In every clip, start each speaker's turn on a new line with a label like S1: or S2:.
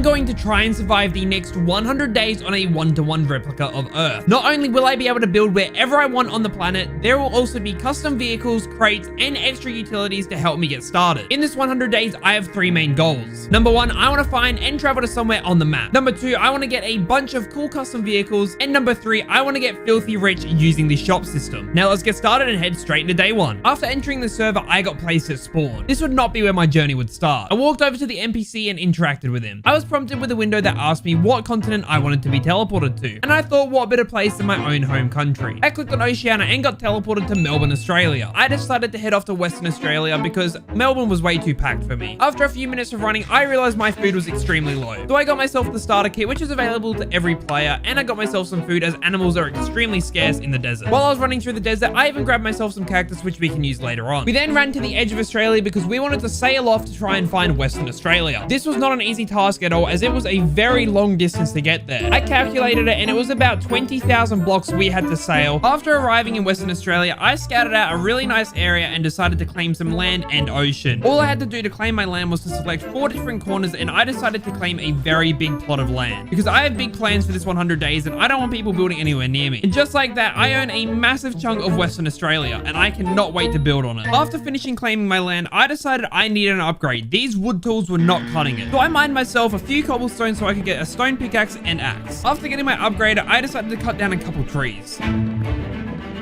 S1: going to try and survive the next 100 days on a 1-to-1 replica of Earth. Not only will I be able to build wherever I want on the planet, there will also be custom vehicles, crates, and extra utilities to help me get started. In this 100 days, I have 3 main goals. Number 1, I want to find and travel to somewhere on the map. Number 2, I want to get a bunch of cool custom vehicles. And number 3, I want to get filthy rich using the shop system. Now let's get started and head straight into day 1. After entering the server, I got placed at spawn. This would not be where my journey would start. I walked over to the NPC and interacted with him. I was prompted with a window that asked me what continent I wanted to be teleported to. And I thought, what better place than my own home country. I clicked on Oceania and got teleported to Melbourne, Australia. I decided to head off to Western Australia because Melbourne was way too packed for me. After a few minutes of running, I realized my food was extremely low. So I got myself the starter kit, which is available to every player, and I got myself some food as animals are extremely scarce in the desert. While I was running through the desert, I even grabbed myself some cactus, which we can use later on. We then ran to the edge of Australia because we wanted to sail off to try and find Western Australia. This was not an easy task at all, as it was a very long distance to get there. I calculated it and it was about 20,000 blocks we had to sail. After arriving in Western Australia, I scouted out a really nice area and decided to claim some land and ocean. All I had to do to claim my land was to select 4 different corners, and I decided to claim a very big plot of land because I have big plans for this 100 days and I don't want people building anywhere near me. And just like that, I own a massive chunk of Western Australia and I cannot wait to build on it. After finishing claiming my land, I decided I needed an upgrade. These wood tools were not cutting it. So I mined myself a few cobblestones so I could get a stone pickaxe and axe. After getting my upgrade, I decided to cut down a couple trees.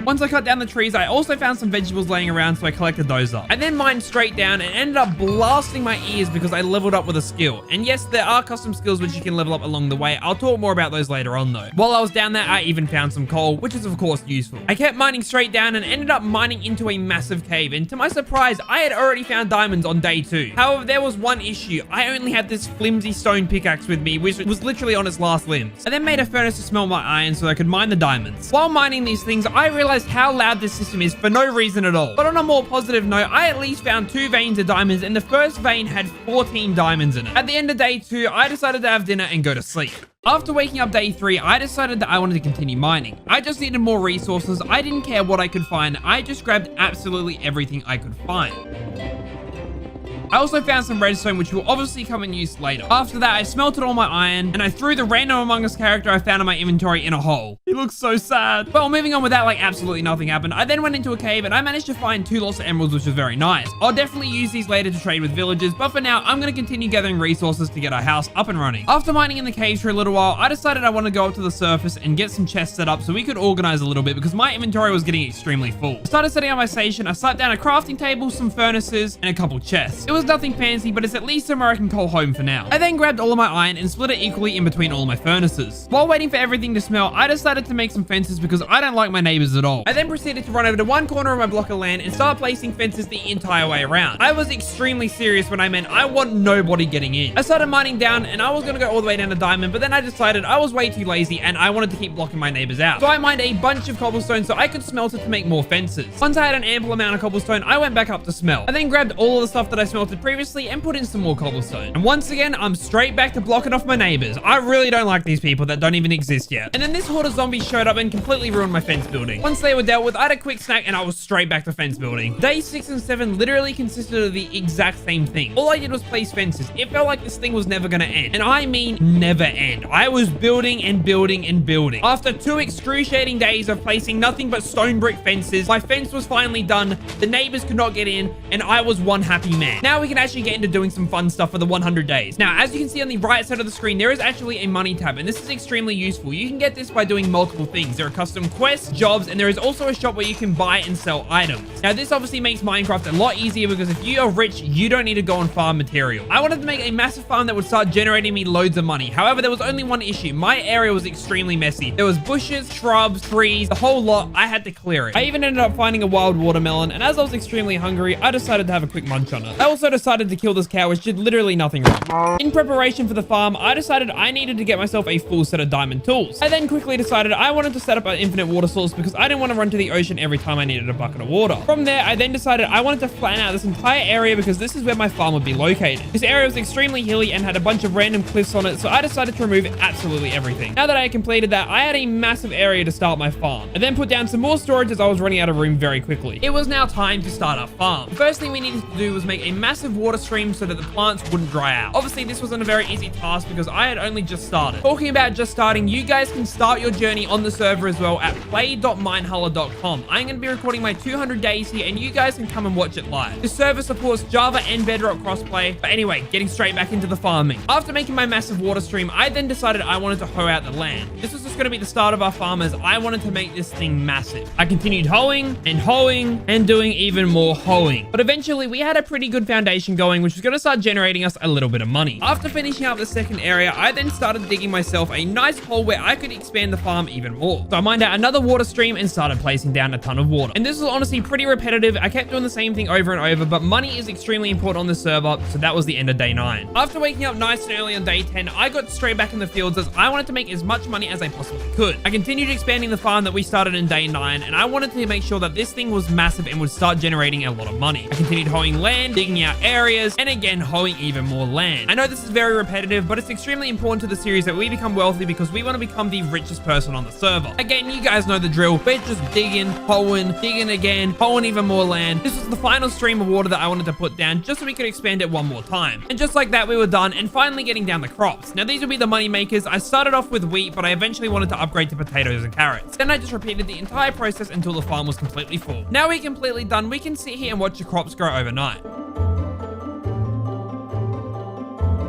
S1: Once I cut down the trees, I also found some vegetables laying around, so I collected those up. I then mined straight down and ended up blasting my ears because I leveled up with a skill. And yes, there are custom skills which you can level up along the way. I'll talk more about those later on though. While I was down there, I even found some coal, which is of course useful. I kept mining straight down and ended up mining into a massive cave. And to my surprise, I had already found diamonds on day 2. However, there was one issue. I only had this flimsy stone pickaxe with me, which was literally on its last limbs. I then made a furnace to smelt my iron so I could mine the diamonds. While mining these things, I realized how loud this system is for no reason at all. But on a more positive note, I at least found 2 veins of diamonds, and the first vein had 14 diamonds in it. At the end of day 2, I decided to have dinner and go to sleep. After waking up day 3, I decided that I wanted to continue mining. I just needed more resources. I didn't care what I could find. I just grabbed absolutely everything I could find. I also found some redstone, which will obviously come in use later. After that, I smelted all my iron, and I threw the random Among Us character I found in my inventory in a hole. He looks so sad. Well, moving on with that, like absolutely nothing happened. I then went into a cave, and I managed to find 2 lots of emeralds, which was very nice. I'll definitely use these later to trade with villagers, but for now, I'm going to continue gathering resources to get our house up and running. After mining in the caves for a little while, I decided I want to go up to the surface and get some chests set up so we could organize a little bit because my inventory was getting extremely full. I started setting up my station. I slapped down a crafting table, some furnaces, and a couple chests. It was nothing fancy, but it's at least somewhere I can call home for now. I then grabbed all of my iron and split it equally in between all of my furnaces. While waiting for everything to smelt, I decided to make some fences because I don't like my neighbors at all. I then proceeded to run over to one corner of my block of land and start placing fences the entire way around. I was extremely serious when I meant I want nobody getting in. I started mining down and I was going to go all the way down to diamond, but then I decided I was way too lazy and I wanted to keep blocking my neighbors out. So I mined a bunch of cobblestone so I could smelt it to make more fences. Once I had an ample amount of cobblestone, I went back up to smelt. I then grabbed all of the stuff that I smelted previously and put in some more cobblestone. And once again, I'm straight back to blocking off my neighbors. I really don't like these people that don't even exist yet. And then this horde of zombies showed up and completely ruined my fence building. Once they were dealt with, I had a quick snack and I was straight back to fence building. Day 6 and 7 literally consisted of the exact same thing. All I did was place fences. It felt like this thing was never gonna end. And I mean never end. I was building and building and building. After 2 excruciating days of placing nothing but stone brick fences, my fence was finally done. The neighbors could not get in and I was one happy man. Now we can actually get into doing some fun stuff for the 100 days. Now, as you can see on the right side of the screen, there is actually a money tab, and this is extremely useful. You can get this by doing multiple things. There are custom quests, jobs, and there is also a shop where you can buy and sell items. Now, this obviously makes Minecraft a lot easier because if you are rich, you don't need to go and farm material. I wanted to make a massive farm that would start generating me loads of money. However, there was only one issue. My area was extremely messy. There was bushes, shrubs, trees, the whole lot. I had to clear it. I even ended up finding a wild watermelon, and as I was extremely hungry, I decided to have a quick munch on it. I also decided to kill this cow, which did literally nothing wrong. In preparation for the farm, I decided I needed to get myself a full set of diamond tools. I then quickly decided I wanted to set up an infinite water source because I didn't want to run to the ocean every time I needed a bucket of water. From there, I then decided I wanted to flatten out this entire area because this is where my farm would be located. This area was extremely hilly and had a bunch of random cliffs on it, so I decided to remove absolutely everything. Now that I had completed that, I had a massive area to start my farm. I then put down some more storage as I was running out of room very quickly. It was now time to start our farm. The first thing we needed to do was make a massive massive water stream so that the plants wouldn't dry out. Obviously, this wasn't a very easy task because I had only just started. Talking about just starting, you guys can start your journey on the server as well at play.minehuller.com. I'm going to be recording my 200 days here and you guys can come and watch it live. The server supports Java and Bedrock crossplay. But anyway, getting straight back into the farming. After making my massive water stream, I then decided I wanted to hoe out the land. This was just going to be the start of our farm as I wanted to make this thing massive. I continued hoeing and doing even more hoeing. But eventually we had a pretty good foundation going, which was going to start generating us a little bit of money. After finishing up the second area, I then started digging myself a nice hole where I could expand the farm even more. So I mined out another water stream and started placing down a ton of water. And this was honestly pretty repetitive. I kept doing the same thing over and over, but money is extremely important on this server, so that was the end of day 9. After waking up nice and early on day 10, I got straight back in the fields as I wanted to make as much money as I possibly could. I continued expanding the farm that we started in day 9, and I wanted to make sure that this thing was massive and would start generating a lot of money. I continued hoeing land, digging out areas, and again hoeing even more land. I know this is very repetitive, but it's extremely important to the series that we become wealthy because we want to become the richest person on the server. Again, you guys know the drill. We're just digging, hoeing, digging again, hoeing even more land. This was the final stream of water that I wanted to put down just so we could expand it one more time. And just like that, we were done and finally getting down the crops. Now, these would be the money makers. I started off with wheat, but I eventually wanted to upgrade to potatoes and carrots. Then I just repeated the entire process until the farm was completely full. Now we're completely done. We can sit here and watch the crops grow overnight.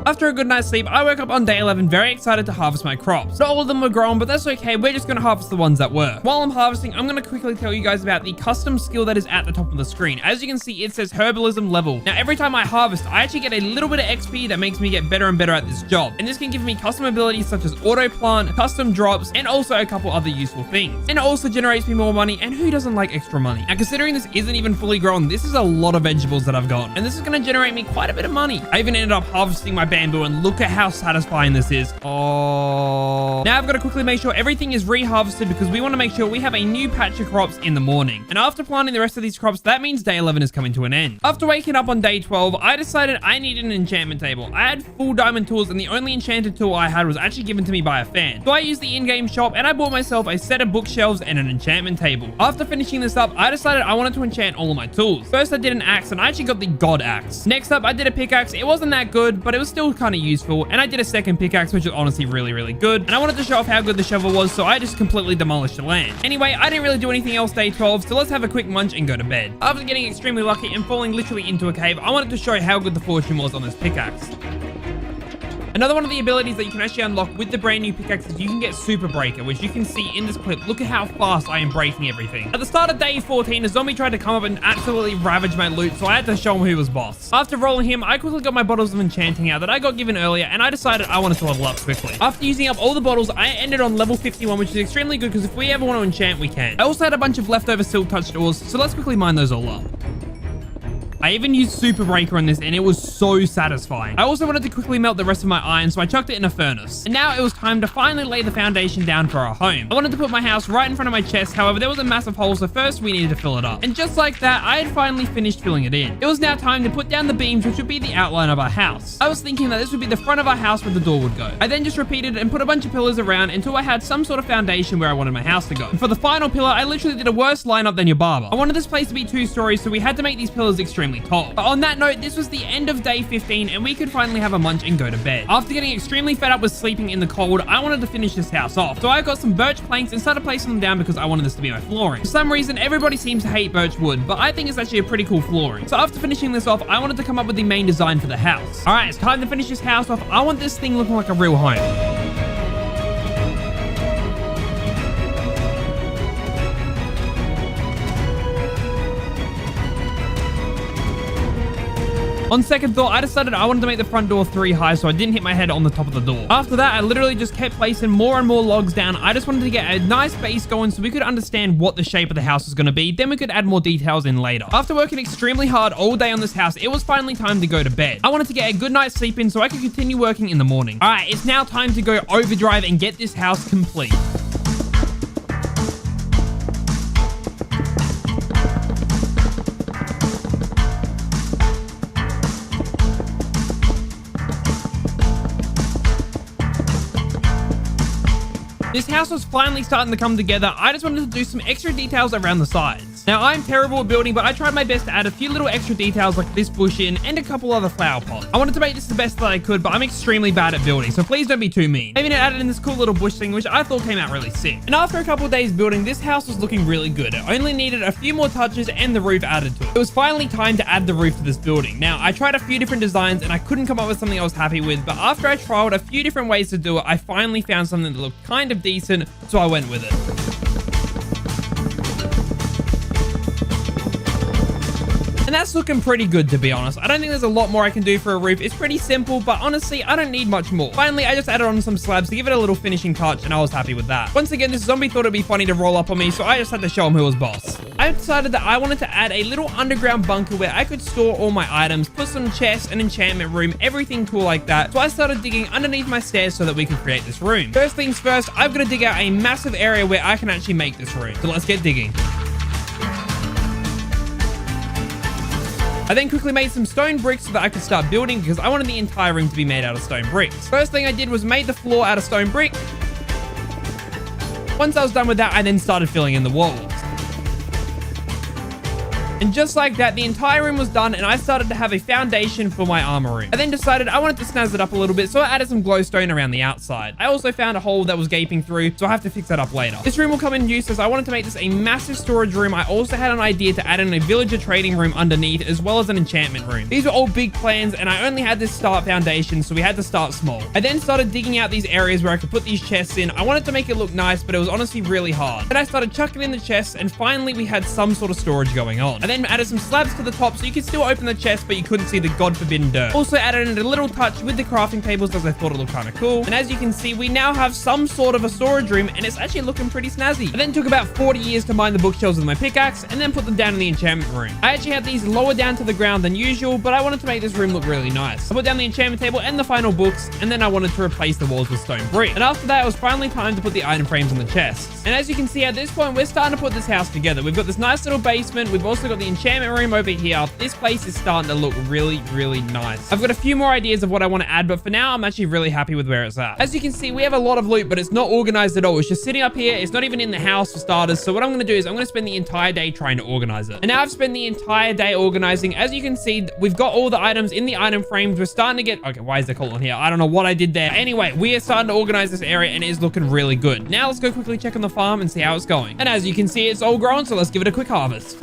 S1: After a good night's sleep, I woke up on day 11 very excited to harvest my crops. Not all of them were grown, but that's okay. We're just going to harvest the ones that were. While I'm harvesting, I'm going to quickly tell you guys about the custom skill that is at the top of the screen. As you can see, it says herbalism level. Now, every time I harvest, I actually get a little bit of XP that makes me get better and better at this job. And this can give me custom abilities such as auto plant, custom drops, and also a couple other useful things. And it also generates me more money, and who doesn't like extra money? Now, considering this isn't even fully grown, this is a lot of vegetables that I've got. And this is going to generate me quite a bit of money. I even ended up harvesting my bamboo, and look at how satisfying this is. Oh. Now I've got to quickly make sure everything is re-harvested because we want to make sure we have a new patch of crops in the morning. And after planting the rest of these crops, that means day 11 is coming to an end. After waking up on day 12, I decided I needed an enchantment table. I had full diamond tools and the only enchanted tool I had was actually given to me by a fan. So I used the in-game shop and I bought myself a set of bookshelves and an enchantment table. After finishing this up, I decided I wanted to enchant all of my tools. First I did an axe and I actually got the god axe. Next up I did a pickaxe. It wasn't that good, but it was still kind of useful. And I did a second pickaxe, which is honestly really, really good. And I wanted to show off how good the shovel was, so I just completely demolished the land. Anyway, I didn't really do anything else day 12, so let's have a quick munch and go to bed. After getting extremely lucky and falling literally into a cave, I wanted to show how good the fortune was on this pickaxe. Another one of the abilities that you can actually unlock with the brand new pickaxe is you can get Super Breaker, which you can see in this clip. Look at how fast I am breaking everything. At the start of day 14, a zombie tried to come up and absolutely ravage my loot, so I had to show him who was boss. After rolling him, I quickly got my bottles of enchanting out that I got given earlier, and I decided I wanted to level up quickly. After using up all the bottles, I ended on level 51, which is extremely good because if we ever want to enchant, we can. I also had a bunch of leftover Silk Touched ores, so let's quickly mine those all up. I even used Super Breaker on this and it was so satisfying. I also wanted to quickly melt the rest of my iron, so I chucked it in a furnace. And now it was time to finally lay the foundation down for our home. I wanted to put my house right in front of my chest, however there was a massive hole, so first we needed to fill it up. And just like that, I had finally finished filling it in. It was now time to put down the beams, which would be the outline of our house. I was thinking that this would be the front of our house where the door would go. I then just repeated and put a bunch of pillars around until I had some sort of foundation where I wanted my house to go. And for the final pillar, I literally did a worse lineup than your barber. I wanted this place to be 2 stories, so we had to make these pillars extremely tall. But on that note, this was the end of day 15 and we could finally have a munch and go to bed. After getting extremely fed up with sleeping in the cold, I wanted to finish this house off. So I got some birch planks and started placing them down because I wanted this to be my flooring. For some reason, everybody seems to hate birch wood, but I think it's actually a pretty cool flooring. So after finishing this off, I wanted to come up with the main design for the house. All right, it's time to finish this house off. I want this thing looking like a real home. On second thought, I decided I wanted to make the front door 3 high so I didn't hit my head on the top of the door. After that, I literally just kept placing more and more logs down. I just wanted to get a nice base going so we could understand what the shape of the house was going to be. Then we could add more details in later. After working extremely hard all day on this house, it was finally time to go to bed. I wanted to get a good night's sleep in so I could continue working in the morning. All right, it's now time to go overdrive and get this house complete. This house was finally starting to come together. I just wanted to do some extra details around the sides. cactus. Now, I'm terrible at building, but I tried my best to add a few little extra details like this bush in and a couple other flower pots. I wanted to make this the best that I could, but I'm extremely bad at building, so please don't be too mean. I even added in this cool little bush thing, which I thought came out really sick. And after a couple of days building, this house was looking really good. It only needed a few more touches and the roof added to it. It was finally time to add the roof to this building. Now, I tried a few different designs and I couldn't come up with something I was happy with, but after I trialed a few different ways to do it, I finally found something that looked kind of decent, so I went with it. And that's looking pretty good, to be honest. I don't think there's a lot more I can do for a roof. It's pretty simple, but honestly, I don't need much more. Finally, I just added on some slabs to give it a little finishing touch, and I was happy with that. Once again, this zombie thought it'd be funny to roll up on me, so I just had to show him who was boss. I decided that I wanted to add a little underground bunker where I could store all my items, put some chests, an enchantment room, everything cool like that. So I started digging underneath my stairs so that we could create this room. First things first, I've got to dig out a massive area where I can actually make this room. So let's get digging. I then quickly made some stone bricks so that I could start building because I wanted the entire room to be made out of stone bricks. First thing I did was made the floor out of stone brick. Once I was done with that, I then started filling in the walls. And just like that, the entire room was done and I started to have a foundation for my armor room. I then decided I wanted to snazz it up a little bit, so I added some glowstone around the outside. I also found a hole that was gaping through, so I have to fix that up later. This room will come in use as I wanted to make this a massive storage room. I also had an idea to add in a villager trading room underneath, as well as an enchantment room. These were all big plans and I only had this start foundation, so we had to start small. I then started digging out these areas where I could put these chests in. I wanted to make it look nice, but it was honestly really hard. Then I started chucking in the chests and finally we had some sort of storage going on. I then added some slabs to the top so you could still open the chest, but you couldn't see the god forbidden dirt. Also added in a little touch with the crafting tables as I thought it looked kind of cool. And as you can see, we now have some sort of a storage room and it's actually looking pretty snazzy. I then took about 40 years to mine the bookshelves with my pickaxe and then put them down in the enchantment room. I actually had these lower down to the ground than usual, but I wanted to make this room look really nice. I put down the enchantment table and the final books, and then I wanted to replace the walls with stone brick. And after that, it was finally time to put the item frames on the chests. And as you can see, at this point, we're starting to put this house together. We've got this nice little basement. We've also got the enchantment room over here. This place is starting to look really, really nice. I've got a few more ideas of what I want to add, but for now, I'm actually really happy with where it's at. As you can see, we have a lot of loot, but it's not organized at all. It's just sitting up here. It's not even in the house for starters. So what I'm going to do is I'm going to spend the entire day trying to organize it. And now I've spent the entire day organizing. As you can see, we've got all the items in the item frames. We're starting to get... Okay, why is there coal on here? I don't know what I did there. Anyway, we are starting to organize this area and it is looking really good. Now let's go quickly check on the farm and see how it's going. And as you can see, it's all grown, so let's give it a quick harvest.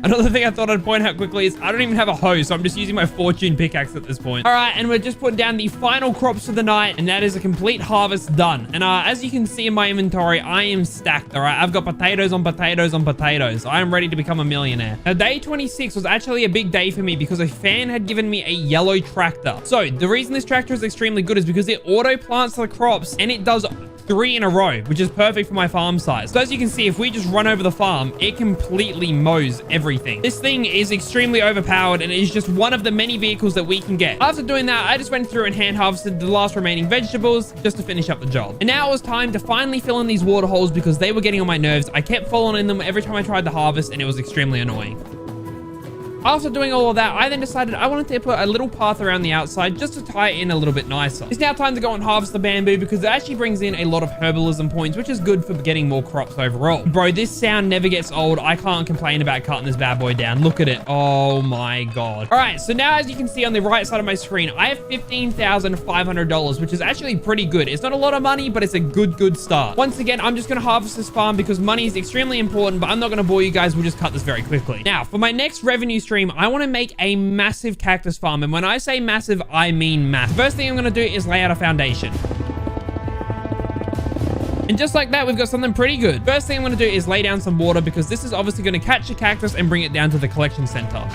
S1: Another thing I thought I'd point out quickly is I don't even have a hoe, so I'm just using my fortune pickaxe at this point. All right, and we're just putting down the final crops for the night, and that is a complete harvest done. And as you can see in my inventory, I am stacked, all right? I've got potatoes on potatoes on potatoes. I am ready to become a millionaire. Now, day 26 was actually a big day for me because a fan had given me a yellow tractor. So the reason this tractor is extremely good is because it auto plants the crops, and it does 3 in a row, which is perfect for my farm size. So as you can see, if we just run over the farm, it completely mows everything. This thing is extremely overpowered and it is just one of the many vehicles that we can get. After doing that, I just went through and hand harvested the last remaining vegetables just to finish up the job. And now it was time to finally fill in these water holes because they were getting on my nerves. I kept falling in them every time I tried to harvest and it was extremely annoying. After doing all of that, I then decided I wanted to put a little path around the outside just to tie it in a little bit nicer. It's now time to go and harvest the bamboo because it actually brings in a lot of herbalism points, which is good for getting more crops overall. Bro, this sound never gets old. I can't complain about cutting this bad boy down. Look at it. Oh my God. All right, so now as you can see on the right side of my screen, I have $15,500, which is actually pretty good. It's not a lot of money, but it's a good start. Once again, I'm just going to harvest this farm because money is extremely important, but I'm not going to bore you guys. We'll just cut this very quickly. Now, for my next revenue stream, I want to make a massive cactus farm. And when I say massive, I mean massive. First thing I'm going to do is lay out a foundation. And just like that, we've got something pretty good. First thing I'm going to do is lay down some water because this is obviously going to catch a cactus and bring it down to the collection center.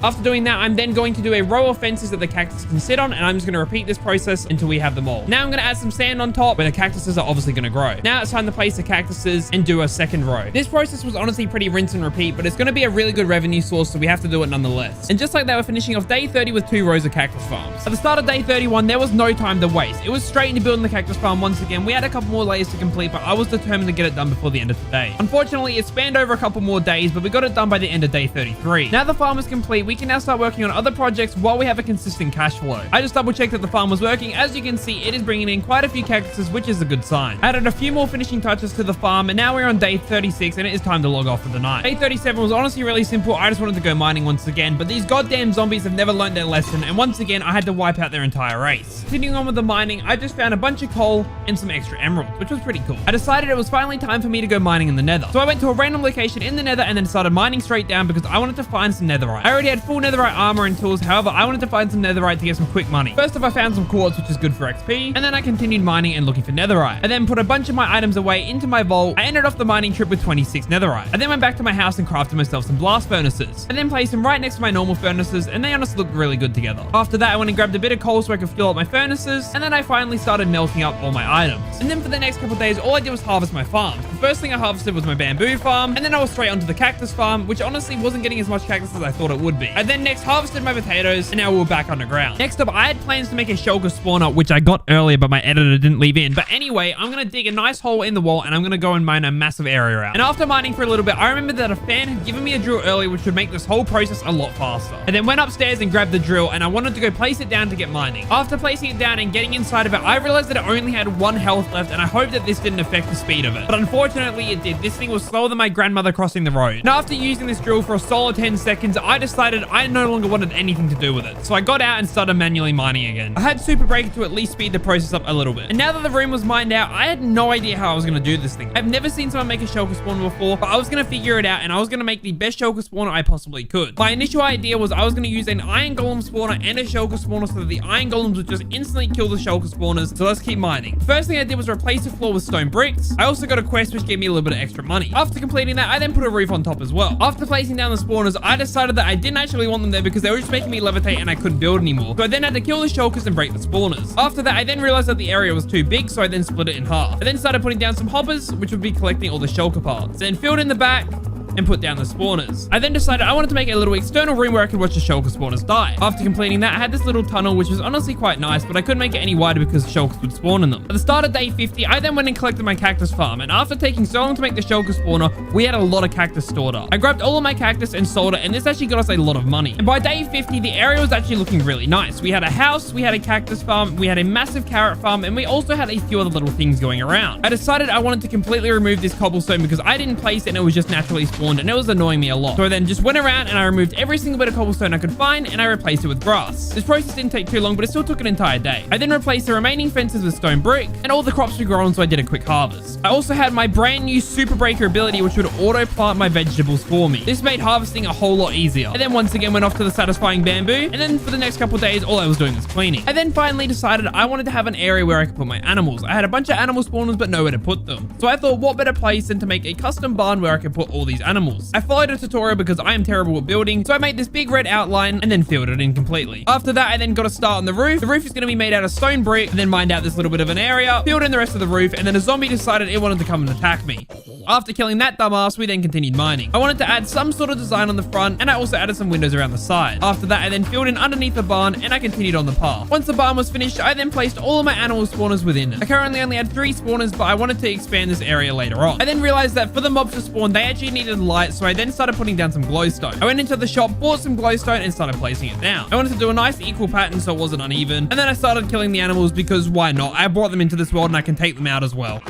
S1: After doing that, I'm then going to do a row of fences that the cactus can sit on, and I'm just going to repeat this process until we have them all. Now I'm going to add some sand on top where the cactuses are obviously going to grow. Now it's time to place the cactuses and do a second row. This process was honestly pretty rinse and repeat, but it's going to be a really good revenue source, so we have to do it nonetheless. And just like that, we're finishing off day 30 with 2 rows of cactus farms. At the start of day 31, there was no time to waste. It was straight into building the cactus farm once again. We had a couple more layers to complete, but I was determined to get it done before the end of the day. Unfortunately, it spanned over a couple more days, but we got it done by the end of day 33. Now the farm is complete. we can now start working on other projects while we have a consistent cash flow. I just double checked that the farm was working. As you can see, it is bringing in quite a few cactuses, which is a good sign. I added a few more finishing touches to the farm, and now we're on day 36 and it is time to log off for the night. Day 37 was honestly really simple. I just wanted to go mining once again, but these goddamn zombies have never learned their lesson, and once again I had to wipe out their entire race. Continuing on with the mining, I just found a bunch of coal and some extra emeralds, which was pretty cool. I decided it was finally time for me to go mining in the nether. So I went to a random location in the nether and then started mining straight down because I wanted to find some netherite. I already had full netherite armor and tools, however I wanted to find some netherite to get some quick money. First off, I found some quartz, which is good for XP, and then I continued mining and looking for netherite. I then put a bunch of my items away into my vault. I ended off the mining trip with 26 netherite. I then went back to my house and crafted myself some blast furnaces. I then placed them right next to my normal furnaces, and they honestly looked really good together. After that, I went and grabbed a bit of coal so I could fill up my furnaces, and then I finally started melting up all my items. And then for the next couple of days, all I did was harvest my farm. The first thing I harvested was my bamboo farm, and then I was straight onto the cactus farm, which honestly wasn't getting as much cactus as I thought it would be. I then next harvested my potatoes, and now we were back underground. Next up, I had plans to make a shulker spawner, which I got earlier, but my editor didn't leave in. But anyway, I'm gonna dig a nice hole in the wall, and I'm gonna go and mine a massive area out. And after mining for a little bit, I remembered that a fan had given me a drill earlier, which would make this whole process a lot faster. I then went upstairs and grabbed the drill, and I wanted to go place it down to get mining. After placing it down and getting inside of it, I realized that it only had 1 health left, and I hoped that this didn't affect the speed of it. But unfortunately, it did. This thing was slower than my grandmother crossing the road. And after using this drill for a solid 10 seconds, I decided I no longer wanted anything to do with it. So I got out and started manually mining again. I had Super Breaker to at least speed the process up a little bit. And now that the room was mined out, I had no idea how I was going to do this thing. I've never seen someone make a shulker spawner before, but I was going to figure it out, and I was going to make the best shulker spawner I possibly could. My initial idea was I was going to use an iron golem spawner and a shulker spawner so that the iron golems would just instantly kill the shulker spawners. So let's keep mining. First thing I did was replace the floor with stone bricks. I also got a quest which gave me a little bit of extra money. After completing that, I then put a roof on top as well. After placing down the spawners, I decided that I didn't actually want them there because they were just making me levitate and I couldn't build anymore. So I then had to kill the shulkers and break the spawners. After that, I then realized that the area was too big, so I then split it in half. I then started putting down some hoppers, which would be collecting all the shulker parts. Then filled in the back and put down the spawners. I then decided I wanted to make a little external room where I could watch the shulker spawners die. After completing that, I had this little tunnel, which was honestly quite nice, but I couldn't make it any wider because shulkers would spawn in them. At the start of day 50, I then went and collected my cactus farm, and after taking so long to make the shulker spawner, we had a lot of cactus stored up. I grabbed all of my cactus and sold it, and this actually got us a lot of money. And by day 50, the area was actually looking really nice. We had a house, we had a cactus farm, we had a massive carrot farm, and we also had a few other little things going around. I decided I wanted to completely remove this cobblestone because I didn't place it and it was just naturally spawned, and it was annoying me a lot. So I then just went around and I removed every single bit of cobblestone I could find, and I replaced it with grass. This process didn't take too long, but it still took an entire day. I then replaced the remaining fences with stone brick, and all the crops were grown, so I did a quick harvest. I also had my brand new Super Breaker ability, which would auto plant my vegetables for me. This made harvesting a whole lot easier. I then once again went off to the satisfying bamboo, and then for the next couple days, all I was doing was cleaning. I then finally decided I wanted to have an area where I could put my animals. I had a bunch of animal spawners, but nowhere to put them. So I thought, what better place than to make a custom barn where I could put all these animals. I followed a tutorial because I am terrible at building, so I made this big red outline and then filled it in completely. After that, I then got a start on the roof. The roof is going to be made out of stone brick, and then mined out this little bit of an area, filled in the rest of the roof, and then a zombie decided it wanted to come and attack me. After killing that dumbass, we then continued mining. I wanted to add some sort of design on the front, and I also added some windows around the side. After that, I then filled in underneath the barn, and I continued on the path. Once the barn was finished, I then placed all of my animal spawners within it. I currently only had 3 spawners, but I wanted to expand this area later on. I then realized that for the mobs to spawn, they actually needed light, so I then started putting down some glowstone. I went into the shop, bought some glowstone, and started placing it down. I wanted to do a nice equal pattern so it wasn't uneven, and then I started killing the animals because why not? I brought them into this world and I can take them out as well.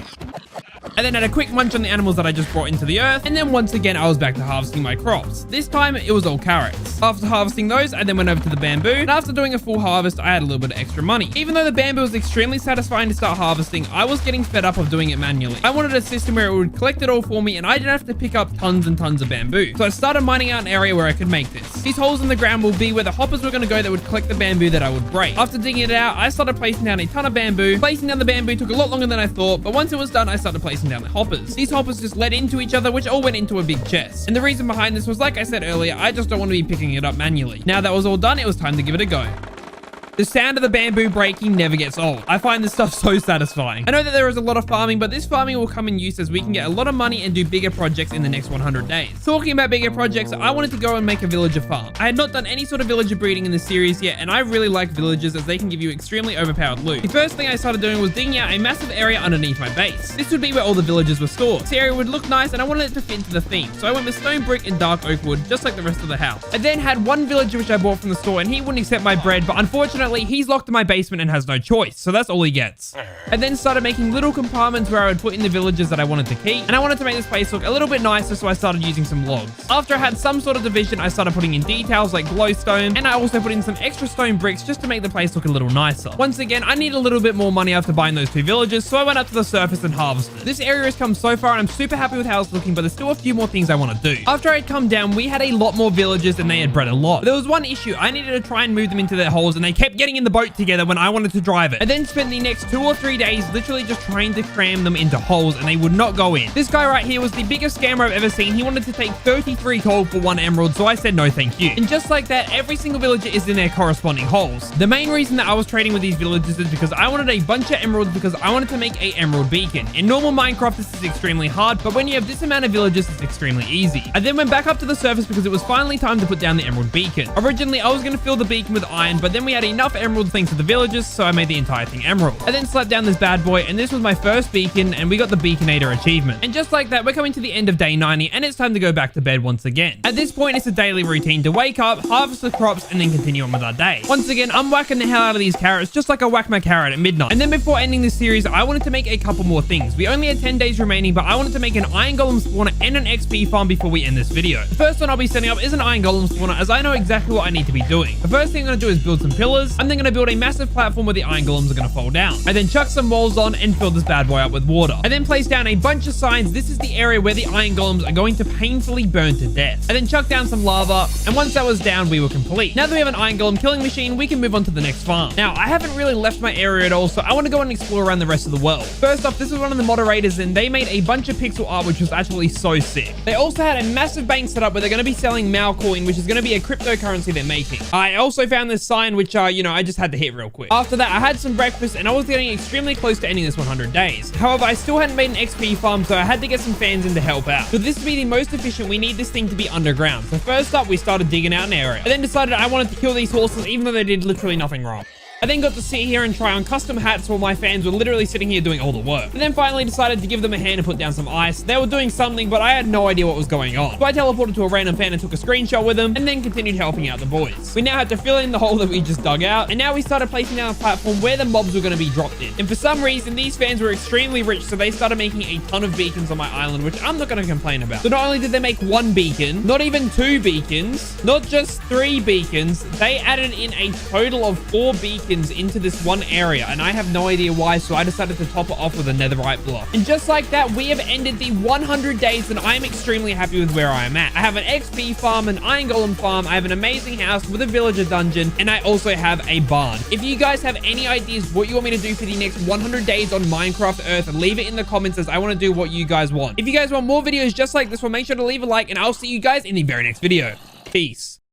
S1: I then had a quick munch on the animals that I just brought into the earth, and then once again I was back to harvesting my crops. This time it was all carrots. After harvesting those, I then went over to the bamboo, and after doing a full harvest, I had a little bit of extra money. Even though the bamboo was extremely satisfying to start harvesting, I was getting fed up of doing it manually. I wanted a system where it would collect it all for me, and I didn't have to pick up tons and tons of bamboo. So I started mining out an area where I could make this. These holes in the ground will be where the hoppers were going to go that would collect the bamboo that I would break. After digging it out, I started placing down a ton of bamboo. Placing down the bamboo took a lot longer than I thought, but once it was done, I started placing down the hoppers. These hoppers just led into each other, which all went into a big chest. And the reason behind this was, like I said earlier, I just don't want to be picking it up manually. Now that was all done, it was time to give it a go. The sound of the bamboo breaking never gets old. I find this stuff so satisfying. I know that there is a lot of farming, but this farming will come in use as we can get a lot of money and do bigger projects in the next 100 days. Talking about bigger projects, I wanted to go and make a villager farm. I had not done any sort of villager breeding in the series yet, and I really like villagers as they can give you extremely overpowered loot. The first thing I started doing was digging out a massive area underneath my base. This would be where all the villagers were stored. This area would look nice and I wanted it to fit into the theme, so I went with stone brick and dark oak wood, just like the rest of the house. I then had one villager which I bought from the store, and he wouldn't accept my bread, but unfortunately he's locked in my basement and has no choice, so that's all he gets. I then started making little compartments where I would put in the villagers that I wanted to keep, and I wanted to make this place look a little bit nicer, so I started using some logs. After I had some sort of division, I started putting in details like glowstone, and I also put in some extra stone bricks just to make the place look a little nicer. Once again, I need a little bit more money after buying those two villagers, so I went up to the surface and harvested. This area has come so far and I'm super happy with how it's looking, but there's still a few more things I want to do. After I had come down, we had a lot more villagers and they had bred a lot. But there was one issue. I needed to try and move them into their holes and they kept getting in the boat together when I wanted to drive it. I then spent the next 2 or 3 days literally just trying to cram them into holes and they would not go in. This guy right here was the biggest scammer I've ever seen. He wanted to take 33 gold for 1 emerald, so I said no thank you. And just like that, every single villager is in their corresponding holes. The main reason that I was trading with these villagers is because I wanted a bunch of emeralds because I wanted to make a emerald beacon. In normal Minecraft, this is extremely hard, but when you have this amount of villagers, it's extremely easy. I then went back up to the surface because it was finally time to put down the emerald beacon. Originally, I was going to fill the beacon with iron, but then we had enough emeralds thanks to the villagers, so I made the entire thing emerald. I then slapped down this bad boy, and this was my first beacon, and we got the Beaconator achievement. And just like that, we're coming to the end of day 90, and it's time to go back to bed once again. At this point, it's a daily routine to wake up, harvest the crops, and then continue on with our day. Once again, I'm whacking the hell out of these carrots, just like I whack my carrot at midnight. And then before ending this series, I wanted to make a couple more things. We only had 10 days remaining, but I wanted to make an iron golem spawner and an XP farm before we end this video. The first one I'll be setting up is an iron golem spawner, as I know exactly what I need to be doing. The first thing I'm going to do is build some pillars. I'm then going to build a massive platform where the iron golems are going to fall down. I then chuck some walls on and fill this bad boy up with water. I then place down a bunch of signs. This is the area where the iron golems are going to painfully burn to death. I then chuck down some lava, and once that was down, we were complete. Now that we have an iron golem killing machine, we can move on to the next farm. Now, I haven't really left my area at all, so I want to go and explore around the rest of the world. First off, this is one of the moderators, and they made a bunch of pixel art, which was actually so sick. They also had a massive bank set up where they're going to be selling Malcoin, which is going to be a cryptocurrency they're making. I also found this sign, which, I just had to hit real quick. After that, I had some breakfast, and I was getting extremely close to ending this 100 days. However, I still hadn't made an XP farm, so I had to get some fans in to help out. For this to be the most efficient, we need this thing to be underground. So first up, we started digging out an area. I then decided I wanted to kill these horses, even though they did literally nothing wrong. I then got to sit here and try on custom hats while my fans were literally sitting here doing all the work. And then finally decided to give them a hand and put down some ice. They were doing something, but I had no idea what was going on. So I teleported to a random fan and took a screenshot with them, and then continued helping out the boys. We now had to fill in the hole that we just dug out, and now we started placing down a platform where the mobs were going to be dropped in. And for some reason, these fans were extremely rich, so they started making a ton of beacons on my island, which I'm not going to complain about. So not only did they make 1 beacon, not even 2 beacons, not just 3 beacons, they added in a total of 4 beacons into this one area, and I have no idea why, so I decided to top it off with a netherite block. And just like that, we have ended the 100 days, and I'm extremely happy with where I am at. I have an XP farm, an iron golem farm, I have an amazing house with a villager dungeon, and I also have a barn. If you guys have any ideas what you want me to do for the next 100 days on Minecraft Earth, leave it in the comments, as I want to do what you guys want. If you guys want more videos just like this one, make sure to leave a like, and I'll see you guys in the very next video. Peace.